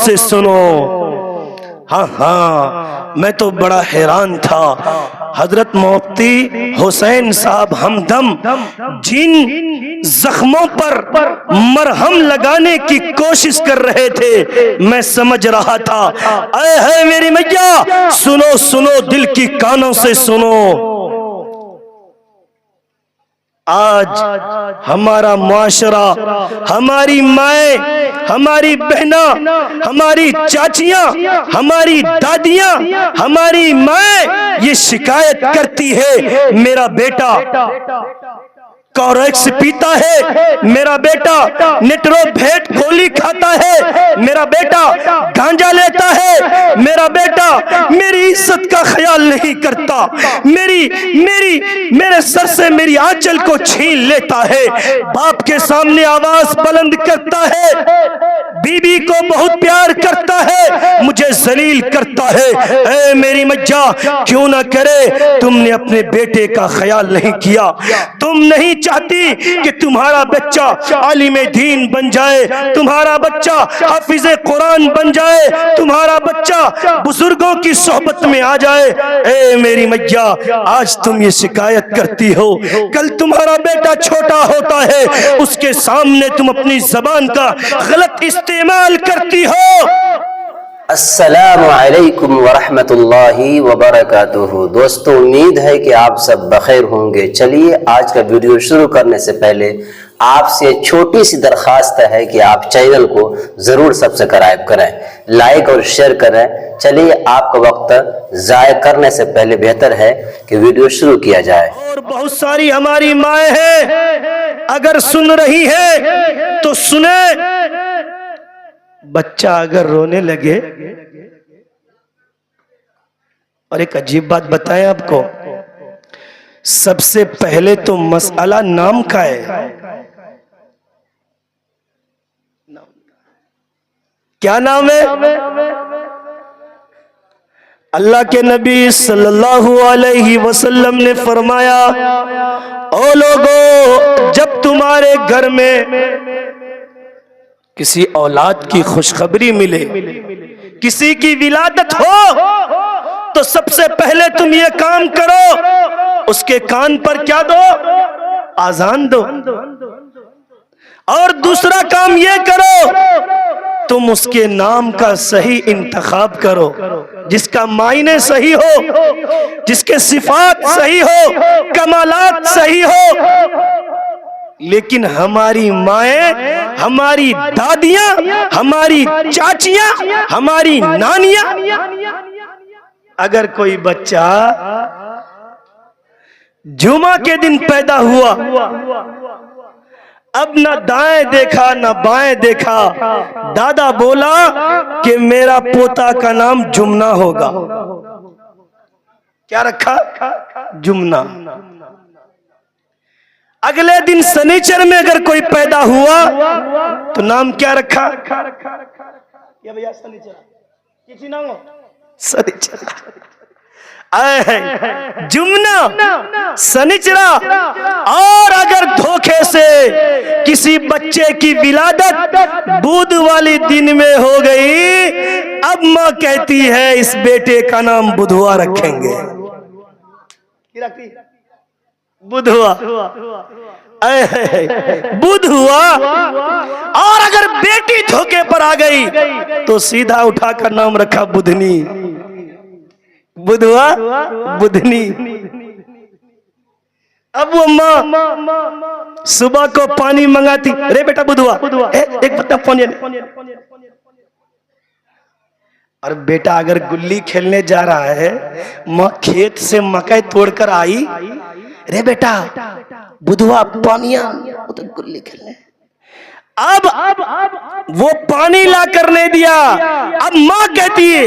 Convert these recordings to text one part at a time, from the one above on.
से सुनो। हाँ हाँ, मैं तो बड़ा हैरान था। हजरत मुफ्ती हुसैन साहब हमदम जिन जख्मों पर मरहम लगाने की कोशिश कर रहे थे, मैं समझ रहा था, ऐ है मेरी मैया, सुनो सुनो, दिल की कानों से सुनो। आज हमारा मुआशरा, हमारी माएँ, हमारी बहना, हमारी चाचियां, हमारी दादियां, हमारी माएँ ये शिकायत करती है, मेरा बेटा कॉरेक्स पीता है, मेरा बेटा निट्रोभेट गोली खाता है, मेरा बेटा गांजा लेता है, मेरा बेटा मेरी इज्जत का ख्याल नहीं करता, मेरे सर से मेरी आंचल को छीन लेता है, बाप के सामने आवाज बुलंद करता है, बीबी को बहुत प्यार करता है, मुझे जलील करता है। ऐ मेरी मज्जा, क्यों ना करे, तुमने अपने बेटे का ख्याल नहीं किया। तुम नहीं चाहती कि तुम्हारा बच्चा आलिमे दीन बन जाए, तुम्हारा बच्चा हाफिज़े कुरान बन जाए, तुम्हारा बच्चा बुजुर्गों की सोहबत में आ जाए। ए मेरी मैया, आज तुम ये शिकायत करती हो, कल तुम्हारा बेटा छोटा होता है, उसके सामने तुम अपनी जबान का गलत इस्तेमाल करती हो। अस्सलामु अलैकुम वरहमतुल्लाहि वबरकातुहू। दोस्तों, उम्मीद है कि आप सब बखैर होंगे। चलिए, आज का वीडियो शुरू करने से पहले आपसे छोटी सी दरखास्त है कि आप चैनल को जरूर सब्सक्राइब करें, लाइक और शेयर करें। चलिए, आपका वक्त जाया करने से पहले बेहतर है कि वीडियो शुरू किया जाए। और बहुत सारी हमारी माएँ हैं, अगर सुन रही है तो सुने। बच्चा अगर रोने लगे, और एक अजीब बात बताएं आपको, सबसे पहले तो मसला नाम का है। क्या नाम है? अल्लाह के नबी सल्लल्लाहु अलैहि वसल्लम ने फरमाया, ओ लोगों, जब तुम्हारे घर में किसी औलाद की खुशखबरी मिले, किसी की विलादत हो, तो सबसे पहले तुम ये काम करो, उसके कान पर क्या दो? आजान दो। और दूसरा काम ये करो, तुम उसके नाम का सही इंतखाब करो, जिसका मायने सही हो, जिसके सिफात सही हो, कमालात सही हो। लेकिन हमारी माएँ, हमारी दादियां, हमारी चाचियां, हमारी नानियां, अगर कोई बच्चा जुमा के दिन पैदा हुआ, अब न दाएं देखा न बाएं देखा, दादा बोला कि मेरा पोता का नाम जुमना होगा। क्या रखा? जुमना। अगले दिन शनिचर में अगर कोई पैदा हुआ तो नाम क्या रखा? या भैया शनिचर, किसी नाम हो? शनिचर, जुमना, शनिचरा। और अगर धोखे से किसी बच्चे की विलादत बुध वाली दिन में हो गई, अब माँ कहती है इस बेटे का नाम बुधवा रखेंगे। बुधवा, बुध हुआ। और अगर बेटी धोखे पर आ गई तो सीधा उठाकर नाम रखा बुधनी। बुधवा, बुधनी। अब वो माँ सुबह को पानी मंगाती, अरे बेटा बुधवा, एक पत्ता पानी। और बेटा अगर गुल्ली खेलने जा रहा है, माँ खेत से मकई तोड़कर आई, रे बेटा बुधवा पानिया, तो गुल्ली खेलने। अब वो पानी ला कर नहीं दिया, अब माँ कहती है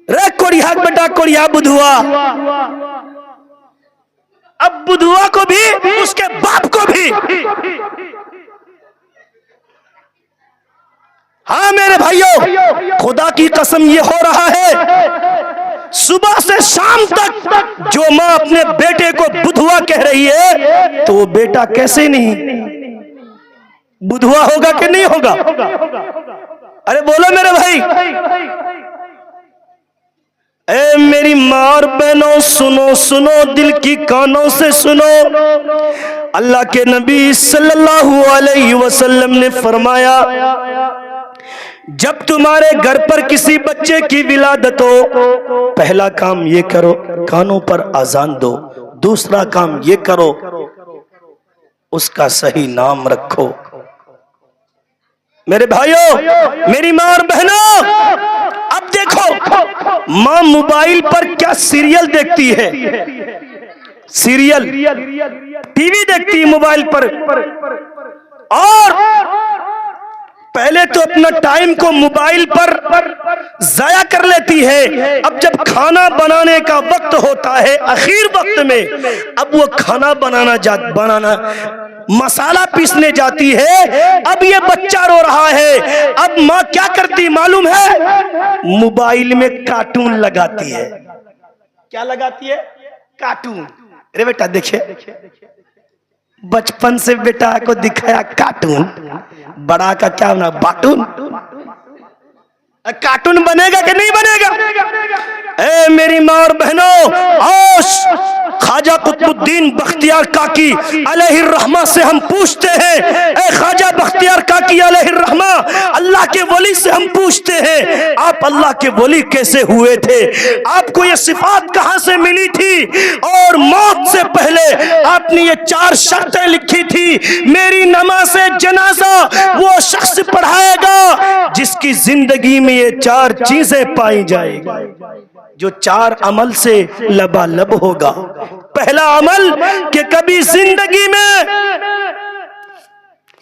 रे कोड़िया बेटा कोड़िया बुधवा। अब बुधवा को भी, उसके बाप को भी। हाँ मेरे भाइयों, खुदा की कसम ये हो रहा है, सुबह से शाम तक जो माँ अपने बेटे को बुधवा कह रही है, तो वो बेटा कैसे नहीं बुधवा होगा कि नहीं होगा? अरे बोलो मेरे भाई। ए मेरी माँ और बहनों सुनो सुनो, दिल की कानों से सुनो। अल्लाह के नबी सल्लल्लाहु अलैहि वसल्लम ने फरमाया, जब तुम्हारे घर पर किसी बच्चे की विलादत हो, पहला काम ये करो कानों पर अजान दो, दूसरा काम ये करो उसका सही नाम रखो। मेरे भाइयों, मेरी माँ और बहनों, अब देखो माँ मोबाइल पर क्या सीरियल देखती है, सीरियल टीवी देखती है मोबाइल पर, और पहले तो अपना टाइम को मोबाइल पर जाया कर लेती है। अब जब खाना बनाने का वक्त होता है, आखिर वक्त में, अब वो खाना बनाना मसाला पीसने जाती है। अब ये बच्चा रो रहा है, अब माँ क्या करती मालूम है? मोबाइल में कार्टून लगाती है। क्या लगाती है? कार्टून। अरे बेटा देखिए, बचपन से बेटा को दिखाया कार्टून, बड़ा का क्या होना? बाटून। कार्टून बनेगा कि नहीं बनेगा? ए मेरी माँ और बहनों, आओ ख्वाजा कुतुबुद्दीन बख्तियार काकी अलैहिर्रहमा से हम पूछते हैं। ए ख्वाजा बख्तियार काकी अलैहिर्रहमा, अल्लाह के वली से हम पूछते हैं, आप अल्लाह के वली कैसे हुए थे? आपको ये सिफात कहां से मिली थी? और मौत से पहले आपने ये 4 शर्तें लिखी थी, मेरी नमाज़ जनाजा वो शख्स पढ़ाएगा जिसकी जिंदगी में ये 4 चीजें पाई जाएगी, जो 4 अमल से लबालब होगा। पहला अमल कि कभी जिंदगी में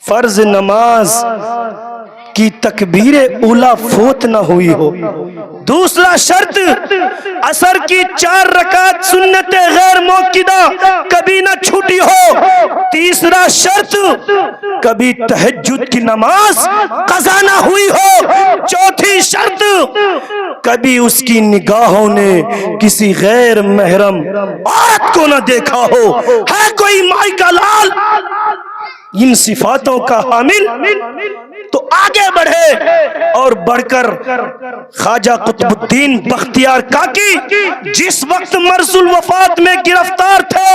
फर्ज नमाज की तकबीरे उला फोत न हुई हो। दूसरा शर्त, असर की 4 रकात सुन्नत गैर मौकिदा कभी न छूटी हो। तीसरा शर्त, कभी तहज्जुद की नमाज कज़ा न हुई हो। चौथी शर्त, कभी उसकी निगाहों ने किसी गैर महरम औरत को न देखा हो। है कोई माई का लाल इन सिफातों का हामिल तो आगे बढ़े और बढ़कर ख्वाजा कुतुबुद्दीन बख्तियार काकी जिस वक्त मरजुल वफात में गिरफ्तार थे,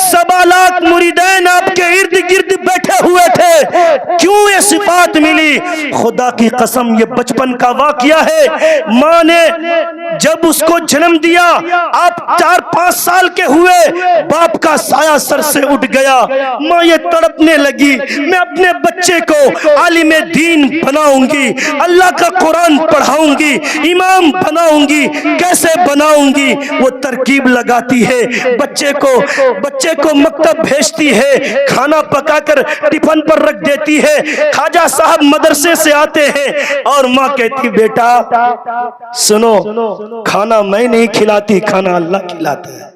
1.25 लाख मुरीदैन आपके इर्द गिर्द बैठे हुए थे। क्यों ये सिफात मिली? खुदा की कसम ये बचपन का वाकया है। माँ ने जब उसको जन्म दिया, आप 4-5 साल के हुए, बाप का साया सर से उठ गया। माँ ये तड़पने लगी, मैं अपने बच्चे को आलिम दीन बनाऊंगी, अल्लाह का कुरान पढ़ाऊंगी, इमाम बनाऊंगी। कैसे बनाऊंगी? वो तरकीब लगाती है, बच्चे को मकतब भेजती है, खाना पकाकर टिफिन पर रख देती है। ख्वाजा साहब मदरसे से आते हैं और माँ कहती, बेटा सुनो, खाना मैं नहीं खिलाती, खाना अल्लाह खिलाता है।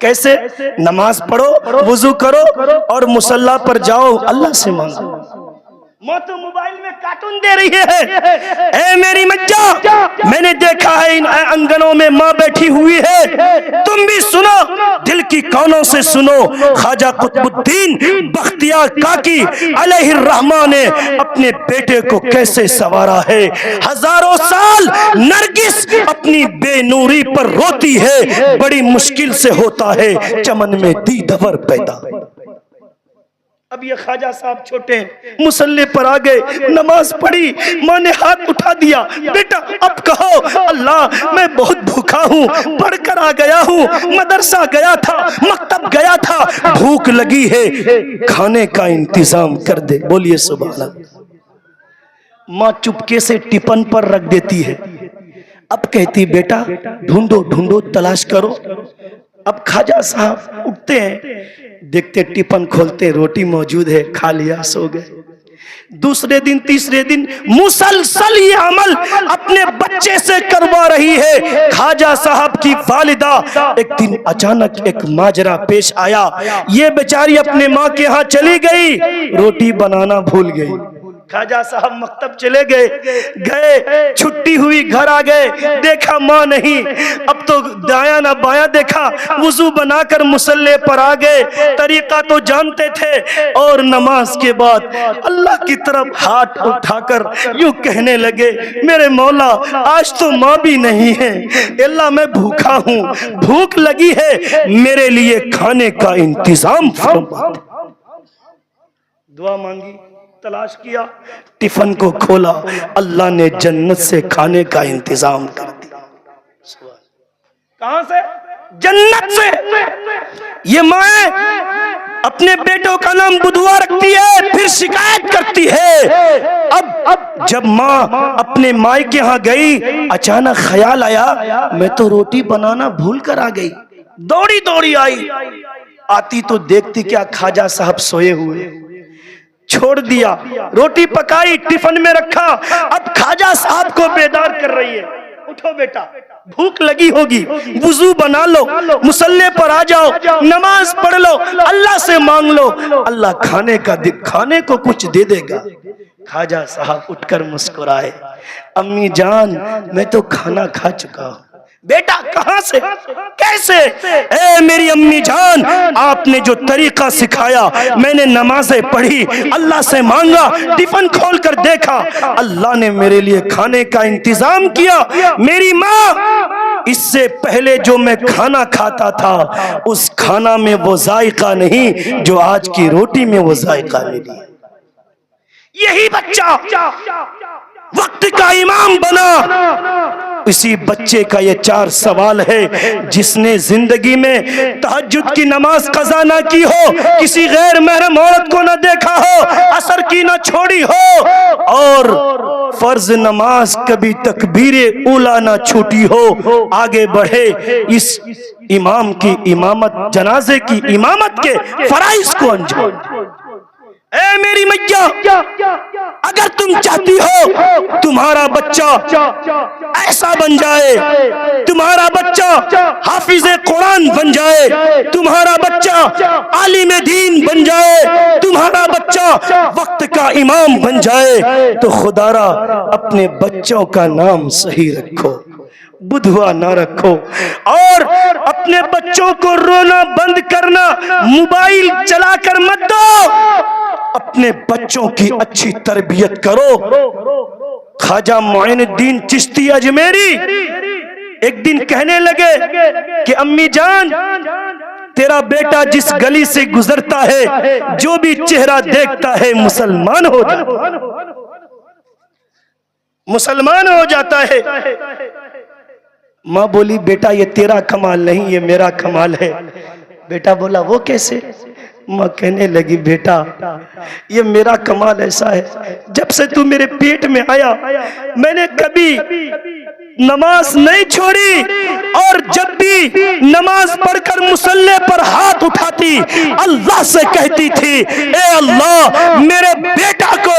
कैसे? नमाज पढ़ो, वुजू करो और मुसल्ला पर जाओ, अल्लाह से मांगो। माँ तो मोबाइल में कार्टून दे रही है। ए मेरी मज्जा, मैंने देखा है इन अंगनों में माँ बैठी हुई है। तुम भी सुनो, दिल की कानों से सुनो। ख्वाजा कुतुबुद्दीन बख्तियार काकी अलैहिर्रहमा ने अपने बेटे को कैसे संवारा है। हजारों साल नरगिस अपनी बेनूरी पर रोती है, बड़ी मुश्किल से होता है चमन में दीदवर पैदा। अब ये ख्वाजा साहब छोटे मुसल्ले पर आ गए, नमाज पढ़ी, माँ ने हाथ उठा दिया, बेटा अब कहो। अल्लाह मैं बहुत भूखा हूँ, पढ़कर आ गया हूँ, मदरसा गया था, मकतब गया था, भूख लगी है, खाने का इंतजाम कर दे। बोलिए सुभान अल्लाह। माँ चुपके से टिफिन पर रख देती है। अब कहती, बेटा ढूंढो ढूंढो, तलाश करो। अब ख्वाजा साहब उठते हैं, देखते टिफिन खोलते, रोटी मौजूद है, खा लिया, सो गए। दूसरे दिन तीसरे दिन मुसलसल ये अमल अपने बच्चे से करवा रही है। ख्वाजा साहब की वालिदा एक दिन अचानक एक माजरा पेश आया। ये बेचारी अपने माँ के यहाँ चली गई, रोटी बनाना भूल गई। ख्वाजा साहब मकतब चले गए, छुट्टी हुई, घर आ गए, देखा माँ नहीं। अब तो दाया ना बाया देखा, वुजू बनाकर मुसल्ले पर आ गए, तरीका तो जानते थे। और नमाज के बाद अल्लाह की तरफ हाथ उठाकर यूं कहने लगे, मेरे मौला आज तो माँ भी नहीं है, अल्लाह मैं भूखा हूँ, भूख लगी है, मेरे लिए खाने का इंतजाम फरमा। दुआ मांगी, तलाश किया, टिफिन को खोला, अल्लाह ने जन्नत से खाने का इंतजाम कर दिया। कहां से? जन्नत से। ये माँ अपने बेटों का नाम बुधवा रखती है, फिर शिकायत करती है। अब जब माँ अपने माई के यहाँ गई, अचानक ख्याल आया मैं तो रोटी बनाना भूल कर आ गई। दौड़ी दौड़ी आई, आती तो देखती क्या ख्वाजा साहब सोए हुए। छोड़ दिया, रोटी पकाई, टिफिन में रखा, अब ख्वाजा साहब को बेदार कर रही है, उठो बेटा भूख लगी होगी, वुजू बना लो, मुसल्ले पर आ जाओ, नमाज पढ़ लो, अल्लाह से मांग लो, अल्लाह खाने को कुछ दे देगा। ख्वाजा साहब उठकर मुस्कुराए, अम्मी जान मैं तो खाना खा चुका हूँ। बेटा कहां से, कैसे? ए मेरी अम्मी जान, आपने जो तरीका सिखाया, मैंने नमाजें पढ़ी, अल्लाह से मांगा, टिफिन खोलकर देखा, अल्लाह ने मेरे लिए खाने का इंतजाम किया। मेरी माँ, इससे पहले जो मैं खाना खाता था, उस खाना में वो जायका नहीं जो आज की रोटी में वो जायका मिली। यही बच्चा वक्त का इमाम बना। इसी बच्चे का ये 4 सवाल है, जिसने जिंदगी में तहज्जुद की नमाज कज़ा ना की हो, किसी गैर महरम औरत को ना देखा हो, असर की ना छोड़ी हो, और फर्ज नमाज कभी तकबीरे ऊला ना छूटी हो, आगे बढ़े इस इमाम की इमामत, जनाजे की इमामत के फराइज को अंजाम। ए मेरी मैया, अगर तुम चाहती हो तुम्हारा बच्चा ऐसा बन जाए, तुम्हारा बच्चा हाफिज़े कुरान बन जाए, तुम्हारा बच्चा आलिम दीन बन जाए, तुम्हारा बच्चा वक्त का इमाम बन जाए, तो खुदारा अपने बच्चों का नाम सही रखो, बुधवा ना रखो। और अपने बच्चों को रोना बंद करना, मोबाइल चलाकर मत दो, अपने बच्चों की अच्छी तरबियत करो। ख्वाजा मोइनुद्दीन चिश्ती अजमेरी एक दिन कहने लगे कि अम्मी जान, तेरा बेटा जिस गली से गुजरता है, जो भी चेहरा देखता है मुसलमान हो जाता है। माँ बोली, बेटा ये तेरा कमाल नहीं, ये मेरा कमाल है। बेटा बोला, वो कैसे? माँ कहने लगी, बेटा ये मेरा कमाल ऐसा है, जब से तू मेरे पेट में आया मैंने कभी नमाज नहीं छोड़ी, और जब भी नमाज पढ़कर मुसल्ले पर हाथ उठाती, अल्लाह से कहती थी, ए अल्लाह मेरे बेटा को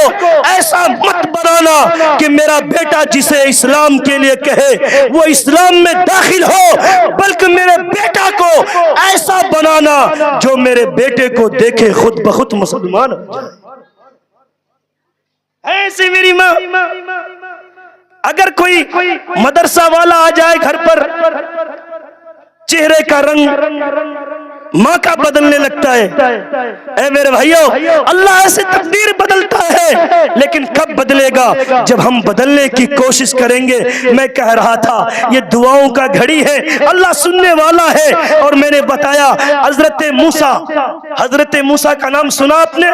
ऐसा मत बनाना कि मेरा बेटा जिसे इस्लाम के लिए कहे वो इस्लाम में दाखिल हो, बल्कि मेरे बेटा को ऐसा बनाना जो मेरे बेटे को देखे खुद ब खुद मुसलमान हो जाए। ऐसे मेरी माँ, अगर कोई मदरसा वाला आ जाए घर पर, चेहरे का रंग माँ का बदलने लगता है। ऐ मेरे भाइयों, अल्लाह ऐसे तकदीर बदलता है, लेकिन कब बदलेगा? जब हम बदलने की कोशिश करेंगे। मैं कह रहा था ये दुआओं का घड़ी है, अल्लाह सुनने वाला है। और मैंने बताया हजरत मूसा का नाम सुना आपने?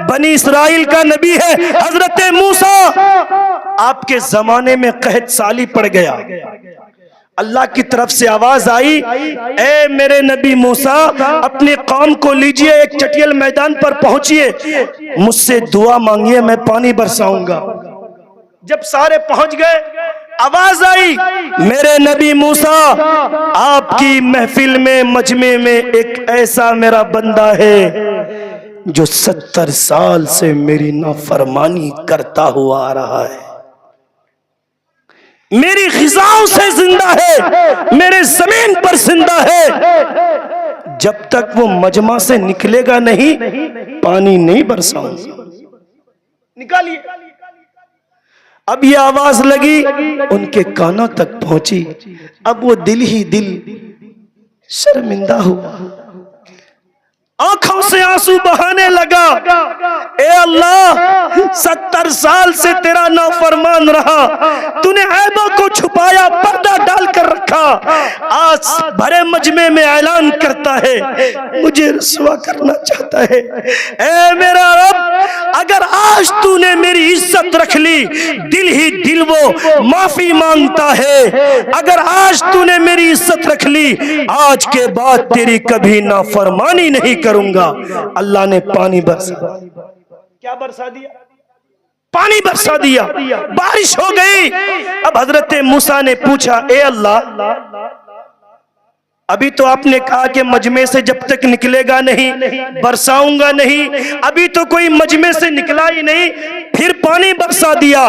बनी इस्राइल का नबी है हजरत मूसा। आपके जमाने में कहत साली पड़ गया, अल्लाह की तरफ से आवाज आई, ए मेरे नबी मूसा, अपने कौम को लीजिए, एक चटियल मैदान पर पहुंचिए, मुझसे दुआ मांगिए, मैं पानी बरसाऊंगा। जब सारे पहुंच गए, आवाज आई, मेरे नबी मूसा, आपकी महफिल में, मजमे में एक ऐसा मेरा बंदा है जो 70 साल से मेरी नाफरमानी करता हुआ आ रहा है, मेरी ग़िज़ाओं से जिंदा है, मेरे जमीन पर जिंदा है। जब तक वो मजमा से निकलेगा नहीं, पानी नहीं बरसाऊंगा। निकालिए। अब ये आवाज लगी, उनके कानों तक पहुंची। अब वो दिल ही दिल शर्मिंदा हुआ, आंखों से आंसू बहाने लगा। ए अल्लाह, 70 साल से तेरा नाफरमान रहा, तूने ऐबों को छुपाया, पर्दा डालकर रखा, आज भरे मजमे में ऐलान करता है, मुझे रुसवा करना चाहता है। ए मेरा रब, अगर आज तूने मेरी इज्जत रख ली, दिल ही दिल वो माफी मांगता है। अगर आज तूने मेरी इज्जत रख ली, आज के बाद तेरी कभी नाफरमानी नहीं करूंगा। अल्लाह ने पानी बरसा। क्या बरसा दिया? पानी बरसा दिया, बारिश हो गई। अब हजरत मूसा ने पूछा, ए अल्लाह, अभी तो आपने कहा कि मजमे से जब तक निकलेगा नहीं बरसाऊंगा नहीं, अभी तो कोई मजमे से निकला ही नहीं, फिर पानी बरसा दिया।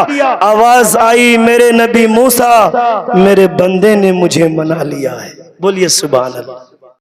आवाज आई, मेरे नबी मूसा, मेरे बंदे ने मुझे मना लिया है। बोलिए सुभान अल्लाह।